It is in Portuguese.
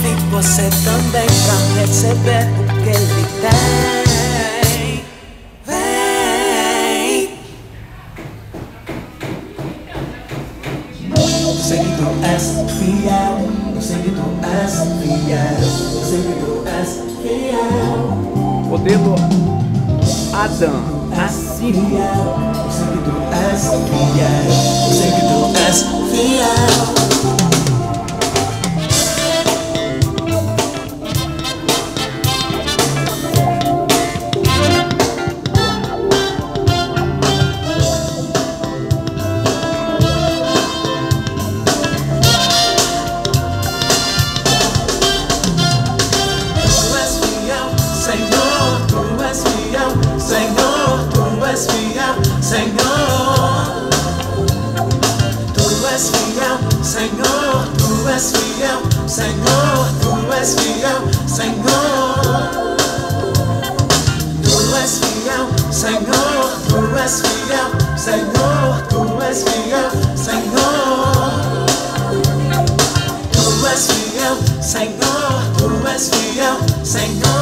e você também, pra receber o que Ele tem. Vem. Eu sei que tu és fiel, eu sei que tu és fiel, eu sei que tu és fiel. Modelo Adam, assim. Eu sei que tu és fiel, eu sei que tu és fiel. Senhor, tu és fiel, Senhor, tu és fiel, Senhor. Tu és fiel, Senhor, tu és fiel, Senhor, tu és fiel, Senhor. Tu és fiel, Senhor, tu és fiel, Senhor.